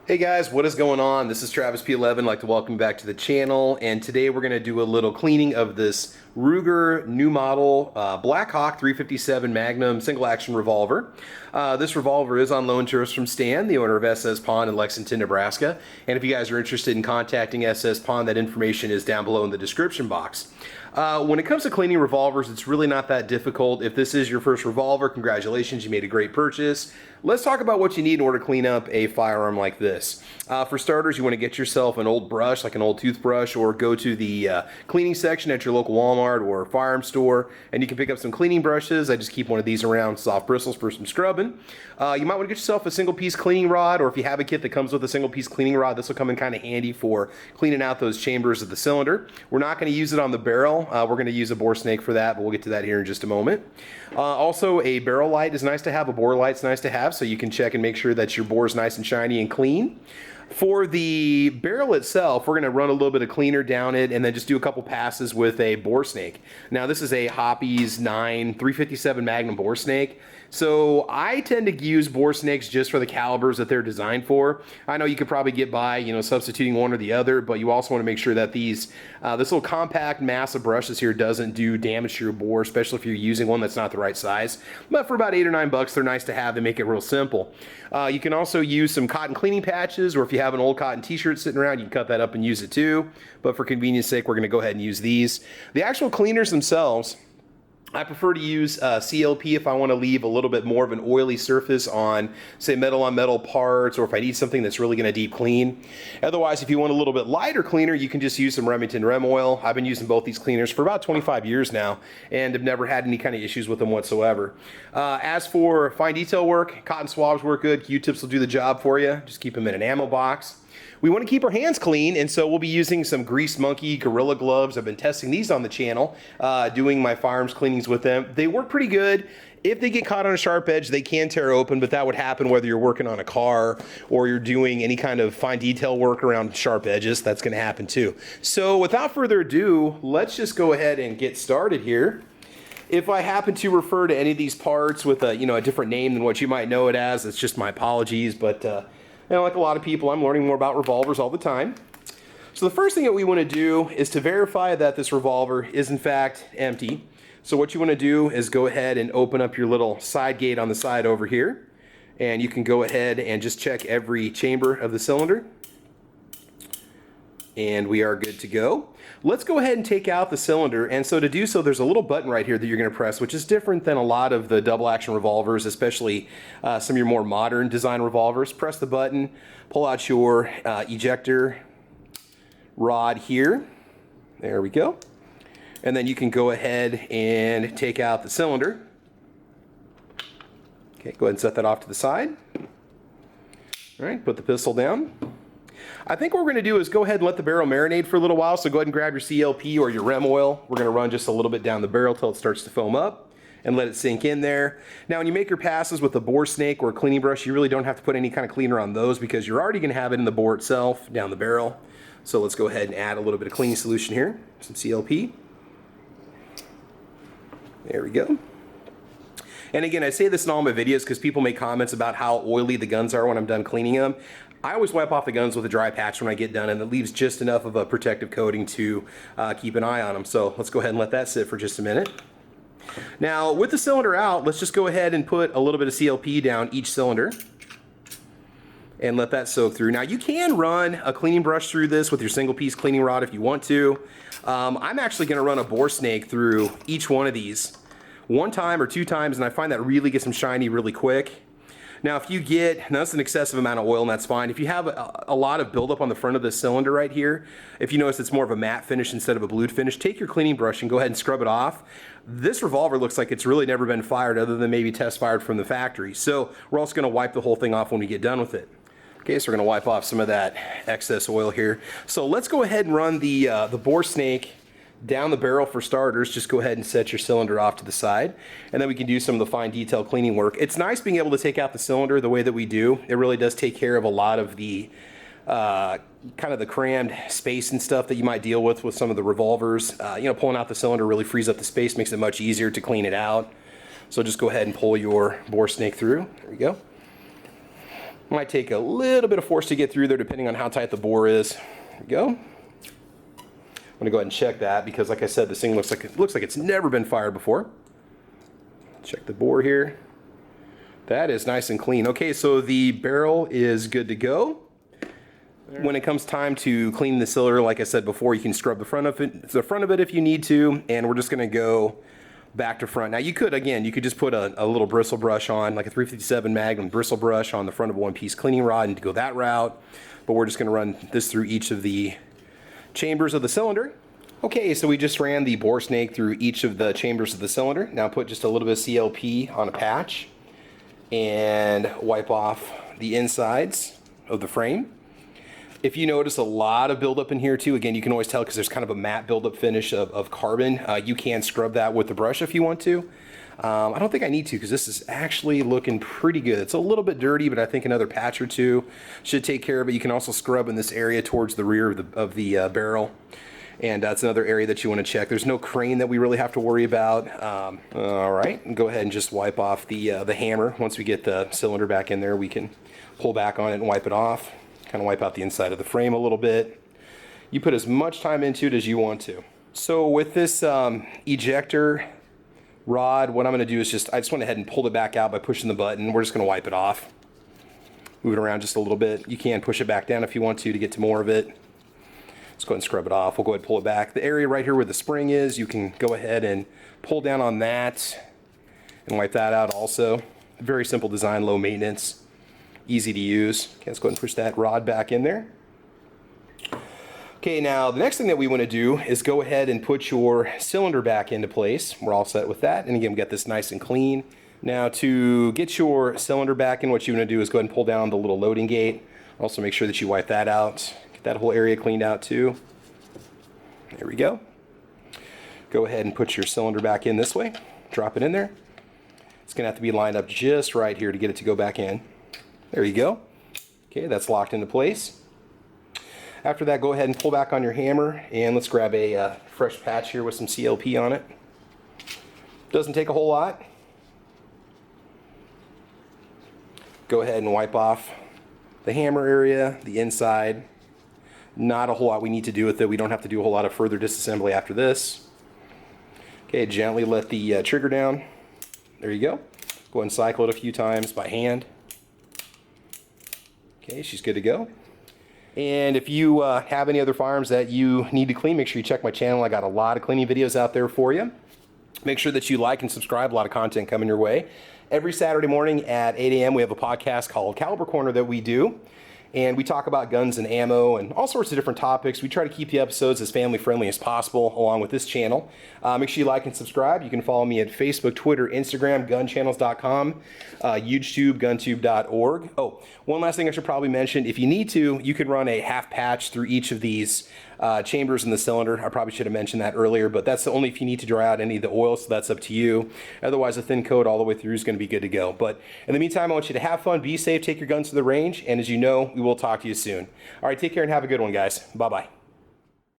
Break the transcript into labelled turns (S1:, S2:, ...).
S1: Hey guys, what is going on? This is Travis P11. I'd like to welcome you back to the channel, and today we're going to do a little cleaning of this Ruger new model Blackhawk 357 Magnum single action revolver. This revolver is on loan to us from Stan, the owner of SS Pawn in Lexington, Nebraska. And if you guys are interested in contacting SS Pawn, that information is down below in the description box. When it comes to cleaning revolvers, it's really not that difficult. If this is your first revolver, congratulations, you made a great purchase. Let's talk about what you need in order to clean up a firearm like this. For starters, you want to get yourself an old brush, like an old toothbrush, or go to the cleaning section at your local Walmart or firearm store, and you can pick up some cleaning brushes. I just keep one of these around, soft bristles for some scrubbing. You might want to get yourself a single piece cleaning rod, or if you have a kit that comes with a single piece cleaning rod, this will come in kind of handy for cleaning out those chambers of the cylinder. We're not going to use it on the barrel. We're going to use a bore snake for that, but we'll get to that here in just a moment. Also, a barrel light is nice to have. A bore light's nice to have, so you can check and make sure that your bore is nice and shiny and clean. For the barrel itself, we're going to run a little bit of cleaner down it and then just do a couple passes with a bore snake. Now, this is a Hoppe's 9 357 Magnum bore snake. So I tend to use bore snakes just for the calibers that they're designed for. I know you could probably get by, substituting one or the other, but you also want to make sure that these this little compact mass of brushes here doesn't do damage to your bore, especially if you're using one that's not the right size. But for about $8 or $9, they're nice to have. They make it real simple. You can also use some cotton cleaning patches, or if you have an old cotton t-shirt sitting around, you can cut that up and use it too. But for convenience sake, we're going to go ahead and use these. The actual cleaners themselves, I prefer to use CLP if I want to leave a little bit more of an oily surface on, say, metal on metal parts, or if I need something that's really going to deep clean. Otherwise, if you want a little bit lighter cleaner, you can just use some Remington Rem Oil. I've been using both these cleaners for about 25 years now and have never had any kind of issues with them whatsoever. As for fine detail work, cotton swabs work good. Q-tips will do the job for you. Just keep them in an ammo box. We want to keep our hands clean, and so we'll be using some Grease Monkey Gorilla Gloves. I've been testing these on the channel, doing my firearms cleanings with them. They work pretty good. If they get caught on a sharp edge, they can tear open, but that would happen whether you're working on a car or you're doing any kind of fine detail work around sharp edges. That's going to happen too. So without further ado, let's just go ahead and get started here. If I happen to refer to any of these parts with a, a different name than what you might know it as, it's just my apologies, but like a lot of people, I'm learning more about revolvers all the time. So the first thing that we want to do is to verify that this revolver is in fact empty. So what you want to do is go ahead and open up your little side gate on the side over here, and you can go ahead and just check every chamber of the cylinder. And we are good to go. Let's go ahead and take out the cylinder. And so to do so, there's a little button right here that you're going to press, which is different than a lot of the double action revolvers, especially some of your more modern design revolvers. Press the button, pull out your ejector rod here. There we go. And then you can go ahead and take out the cylinder. Okay, go ahead and set that off to the side. All right, put the pistol down. I think what we're going to do is go ahead and let the barrel marinate for a little while, so go ahead and grab your CLP or your Rem Oil. We're going to run just a little bit down the barrel till it starts to foam up and let it sink in there. Now when you make your passes with a bore snake or a cleaning brush, you really don't have to put any kind of cleaner on those because you're already going to have it in the bore itself down the barrel. So let's go ahead and add a little bit of cleaning solution here, some CLP. There we go. And again, I say this in all my videos because people make comments about how oily the guns are when I'm done cleaning them. I always wipe off the guns with a dry patch when I get done, and it leaves just enough of a protective coating to keep an eye on them. So let's go ahead and let that sit for just a minute. Now, with the cylinder out, let's just go ahead and put a little bit of CLP down each cylinder and let that soak through. Now, you can run a cleaning brush through this with your single piece cleaning rod if you want to. I'm actually going to run a bore snake through each one of these one time or two times, and I find that really gets them shiny really quick. Now, if you get, now that's an excessive amount of oil, and that's fine. If you have a lot of buildup on the front of the cylinder right here, if you notice it's more of a matte finish instead of a blued finish, take your cleaning brush and go ahead and scrub it off. This revolver looks like it's really never been fired other than maybe test fired from the factory. So we're also going to wipe the whole thing off when we get done with it. Okay, so we're going to wipe off some of that excess oil here. So let's go ahead and run the bore snake down the barrel for starters. Just go ahead and set your cylinder off to the side, and then we can do some of the fine detail cleaning work. It's nice being able to take out the cylinder the way that we do. It really does take care of a lot of the kind of the crammed space and stuff that you might deal with some of the revolvers. Pulling out the cylinder really frees up the space, makes it much easier to clean it out. So just go ahead and pull your bore snake through. There we go. Might take a little bit of force to get through there depending on how tight the bore is. There we go. I'm gonna go ahead and check that because like I said, this thing looks like it's never been fired before. Check the bore here. That is nice and clean. Okay, so the barrel is good to go. When it comes time to clean the cylinder, like I said before, you can scrub the front of it if you need to, and we're just gonna go back to front. Now you could just put a little bristle brush on, like a 357 Magnum bristle brush on the front of a one-piece cleaning rod and go that route, but we're just gonna run this through each of the chambers of the cylinder. Okay, so we just ran the bore snake through each of the chambers of the cylinder. Now put just a little bit of CLP on a patch and wipe off the insides of the frame. If you notice a lot of buildup in here too, again, you can always tell because there's kind of a matte buildup finish of carbon. You can scrub that with the brush if you want to. I don't think I need to because this is actually looking pretty good. It's a little bit dirty, but I think another patch or two should take care of it. You can also scrub in this area towards the rear of the barrel. And that's another area that you want to check. There's no crane that we really have to worry about. All right, go ahead and just wipe off the hammer. Once we get the cylinder back in there, we can pull back on it and wipe it off. Kind of wipe out the inside of the frame a little bit. You put as much time into it as you want to. So with this ejector rod, what I'm going to do is I just went ahead and pulled it back out by pushing the button. We're just going to wipe it off. Move it around just a little bit. You can push it back down if you want to get to more of it. Let's go ahead and scrub it off. We'll go ahead and pull it back. The area right here where the spring is, you can go ahead and pull down on that and wipe that out also. Very simple design, low maintenance. Easy to use. Okay, let's go ahead and push that rod back in there. Okay, now the next thing that we want to do is go ahead and put your cylinder back into place. We're all set with that. And again, we got this nice and clean. Now to get your cylinder back in, what you want to do is go ahead and pull down the little loading gate. Also make sure that you wipe that out. Get that whole area cleaned out too. There we go. Go ahead and put your cylinder back in this way. Drop it in there. It's going to have to be lined up just right here to get it to go back in. There you go. Okay, that's locked into place. After that, go ahead and pull back on your hammer, and let's grab a fresh patch here with some CLP on it. Doesn't take a whole lot. Go ahead and wipe off the hammer area, the inside. Not a whole lot we need to do with it. We don't have to do a whole lot of further disassembly after this. Okay, gently let the trigger down. There you go. Go ahead and cycle it a few times by hand. Okay, she's good to go. And if you have any other firearms that you need to clean, make sure you check my channel. I got a lot of cleaning videos out there for you. Make sure that you like and subscribe. A lot of content coming your way. Every Saturday morning at 8 a.m. we have a podcast called Caliber Corner that we do. And we talk about guns and ammo and all sorts of different topics. We try to keep the episodes as family friendly as possible along with this channel. Make sure you like and subscribe. You can follow me at Facebook, Twitter, Instagram, gunchannels.com, UGEtube, guntube.org. Oh, one last thing I should probably mention. If you need to, you can run a half patch through each of these chambers in the cylinder. I probably should have mentioned that earlier, but that's only if you need to dry out any of the oil, so that's up to you. Otherwise, a thin coat all the way through is going to be good to go. But in the meantime, I want you to have fun, be safe, take your guns to the range, and as you know, we will talk to you soon. All right, take care and have a good one, guys. Bye-bye.